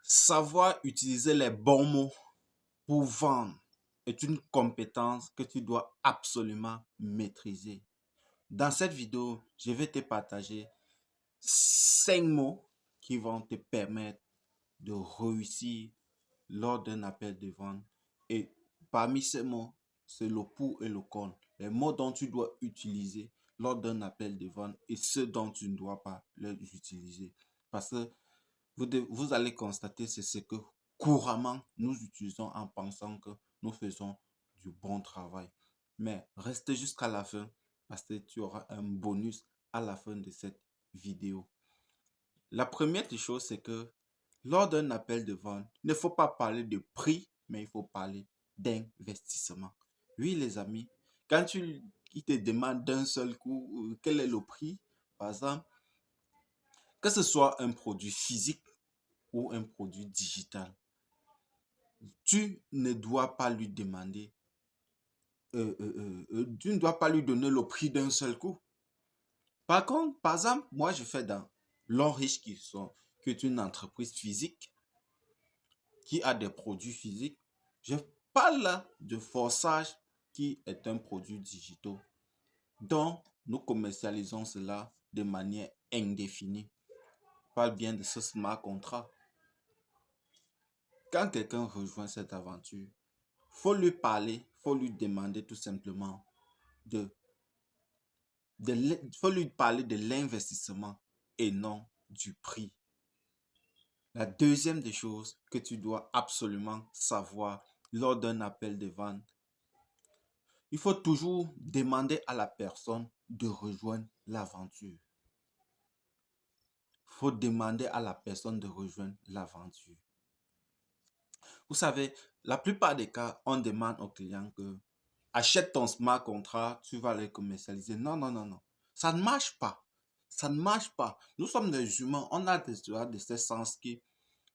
Savoir utiliser les bons mots pour vendre est une compétence que tu dois absolument maîtriser. Dans cette vidéo, je vais te partager 5 mots qui vont te permettre de réussir lors d'un appel de vente. Et parmi ces mots, c'est le pour et le contre. Les mots dont tu dois utiliser lors d'un appel de vente et ceux dont tu ne dois pas les utiliser. Parce que vous allez constater, c'est ce que couramment nous utilisons en pensant que nous faisons du bon travail. Mais reste jusqu'à la fin parce que tu auras un bonus à la fin de cette vidéo. La première des choses, c'est que lors d'un appel de vente, il ne faut pas parler de prix, mais il faut parler d'investissement. Oui, les amis, quand il te demande d'un seul coup quel est le prix, par exemple, que ce soit un produit physique ou un produit digital, tu ne dois pas lui demander, tu ne dois pas lui donner le prix d'un seul coup. Par contre, par exemple, moi je fais dans L'Enriche qui est une entreprise physique qui a des produits physiques. Je parle là de Forçage qui est un produit digital dont nous commercialisons cela de manière indéfinie. Je parle bien de ce smart contract. Quand quelqu'un rejoint cette aventure, faut lui parler, faut lui demander tout simplement faut lui parler de l'investissement et non du prix. La deuxième des choses que tu dois absolument savoir lors d'un appel de vente, il faut toujours demander à la personne de rejoindre l'aventure. Il faut demander à la personne de rejoindre l'aventure. Vous savez, la plupart des cas, on demande aux clients que achète ton smart contract, tu vas les commercialiser. Non, non, non, non. Ça ne marche pas. Ça ne marche pas. Nous sommes des humains. On a de ces sens qui,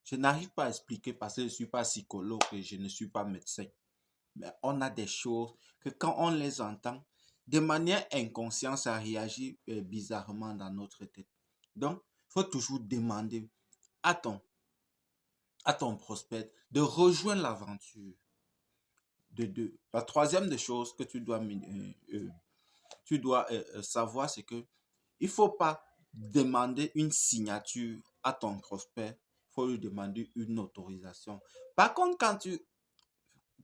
je n'arrive pas à expliquer parce que je ne suis pas psychologue et je ne suis pas médecin. Mais on a des choses que quand on les entend, de manière inconsciente, ça réagit bizarrement dans notre tête. Donc, il faut toujours demander à ton prospect de rejoindre l'aventure. De deux. La troisième des choses que tu dois savoir, c'est que il faut pas demander une signature à ton prospect, il faut lui demander une autorisation. Par contre, quand tu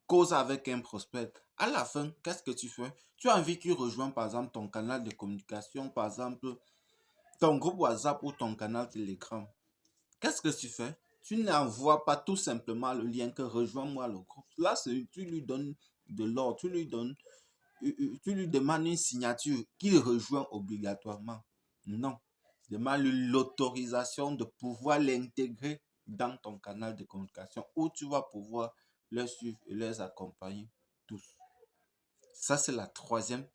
causes avec un prospect, à la fin, qu'est-ce que tu fais? Tu as envie qu'il rejoigne par exemple ton canal de communication, par exemple ton groupe WhatsApp ou ton canal Telegram. Qu'est-ce que tu fais? Tu n'envoies pas tout simplement le lien que rejoins-moi le groupe. Là, tu lui donnes de l'ordre, tu lui demandes une signature qu'il rejoint obligatoirement. Non. Demande-lui l'autorisation de pouvoir l'intégrer dans ton canal de communication où tu vas pouvoir les suivre et les accompagner tous. Ça, c'est la troisième.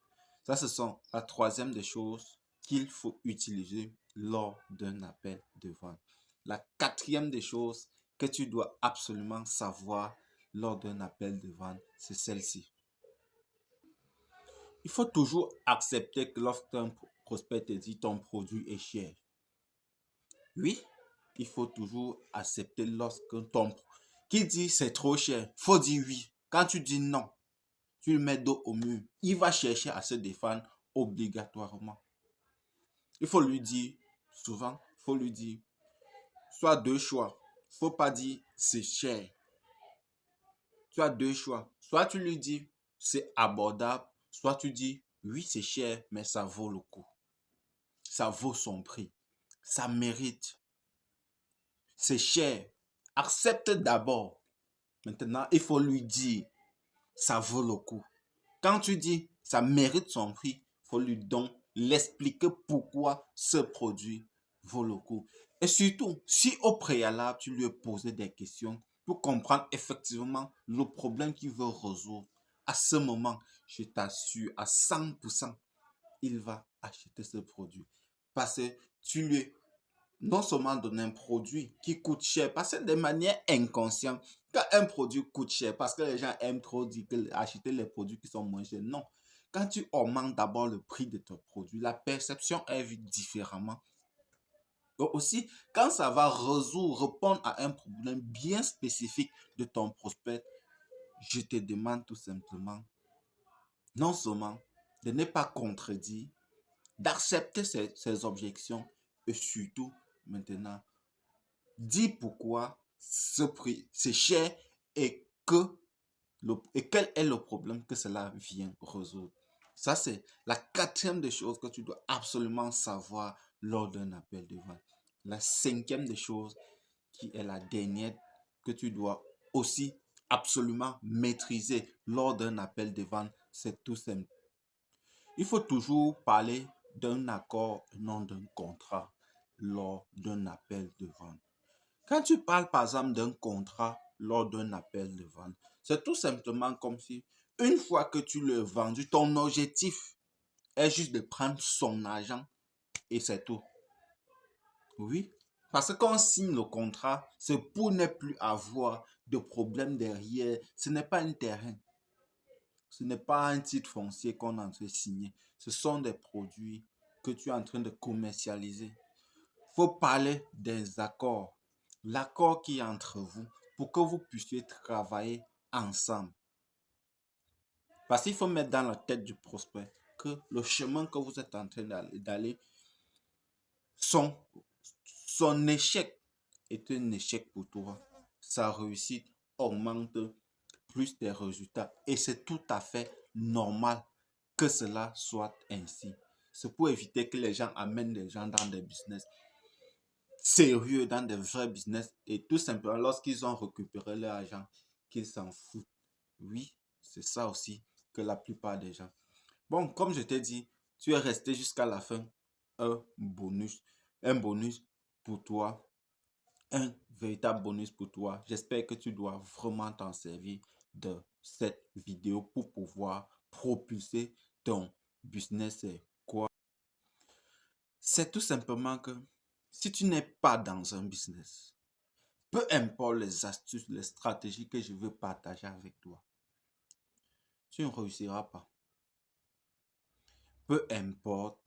Ça, ce sont la troisième des choses qu'il faut utiliser lors d'un appel de vente. La quatrième des choses que tu dois absolument savoir lors d'un appel de vente, c'est celle-ci. Il faut toujours accepter que lorsqu'un prospect te dit ton produit est cher. Oui, il faut toujours accepter lorsque qui dit c'est trop cher, il faut dire oui. Quand tu dis non, tu le mets dos au mur. Il va chercher à se défendre obligatoirement. Il faut lui dire, souvent, il faut lui dire, soit deux choix. Il ne faut pas dire c'est cher. Tu as deux choix. Soit tu lui dis c'est abordable, soit tu dis oui c'est cher, mais ça vaut le coup. Ça vaut son prix. Ça mérite. C'est cher. Accepte d'abord. Maintenant, il faut lui dire ça vaut le coup. Quand tu dis ça mérite son prix, il faut lui donc l'expliquer pourquoi ce produit vaut le coup. Et surtout, si au préalable, tu lui as posé des questions pour comprendre effectivement le problème qu'il veut résoudre, à ce moment, je t'assure à 100%, il va acheter ce produit. Parce que tu lui as non seulement donné un produit qui coûte cher, parce que de manière inconsciente, quand un produit coûte cher, parce que les gens aiment trop dire que acheter les produits qui sont moins chers, non. Quand tu augmentes d'abord le prix de ton produit, la perception est vue différemment. Aussi, quand ça va répondre à un problème bien spécifique de ton prospect, je te demande tout simplement, non seulement de ne pas contredire, d'accepter ses objections et surtout, maintenant, dis pourquoi ce prix, c'est cher et et quel est le problème que cela vient résoudre. Ça, c'est la quatrième des choses que tu dois absolument savoir lors d'un appel de vente. La cinquième des choses, qui est la dernière, que tu dois aussi absolument maîtriser lors d'un appel de vente, c'est tout simple. Il faut toujours parler d'un accord et non d'un contrat lors d'un appel de vente. Quand tu parles par exemple d'un contrat lors d'un appel de vente, c'est tout simplement comme si une fois que tu l'as vendu, ton objectif est juste de prendre son argent et c'est tout. Oui, parce qu'on signe le contrat, c'est pour ne plus avoir de problème derrière. Ce n'est pas un terrain, ce n'est pas un titre foncier qu'on est en train de signer. Ce sont des produits que tu es en train de commercialiser. Il faut parler des accords. L'accord qui est entre vous pour que vous puissiez travailler ensemble. Parce qu'il faut mettre dans la tête du prospect que le chemin que vous êtes en train d'aller, son, son échec est un échec pour toi. Sa réussite augmente plus tes résultats. Et c'est tout à fait normal que cela soit ainsi. C'est pour éviter que les gens amènent des gens dans des business sérieux, dans des vrais business, et tout simplement, lorsqu'ils ont récupéré leur argent, qu'ils s'en foutent. Oui, c'est ça aussi que la plupart des gens. Bon, comme je t'ai dit, tu es resté jusqu'à la fin. bonus, un bonus pour toi, un véritable bonus pour toi. J'espère que tu dois vraiment t'en servir de cette vidéo pour pouvoir propulser ton business. C'est quoi? C'est tout simplement que si tu n'es pas dans un business, peu importe les astuces, les stratégies que je veux partager avec toi, tu ne réussiras pas. Peu importe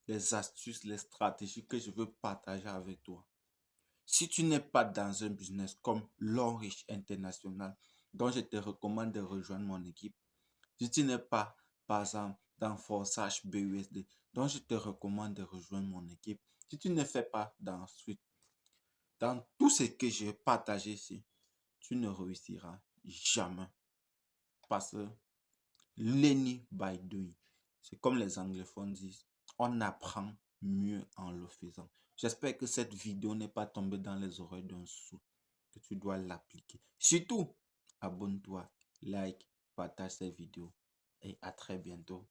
les astuces, les stratégies que je veux partager avec toi. Si tu n'es pas dans un business comme L'Or Riche International, dont je te recommande de rejoindre mon équipe, si tu n'es pas, par exemple, dans Forsage BUSD, dont je te recommande de rejoindre mon équipe, si tu ne fais pas dans tout ce que j'ai partagé ici, tu ne réussiras jamais. Parce que learning by doing, c'est comme les anglophones disent, on apprend mieux en le faisant. J'espère que cette vidéo n'est pas tombée dans les oreilles d'un sourd, que tu dois l'appliquer. Surtout, abonne-toi, like, partage cette vidéo et à très bientôt.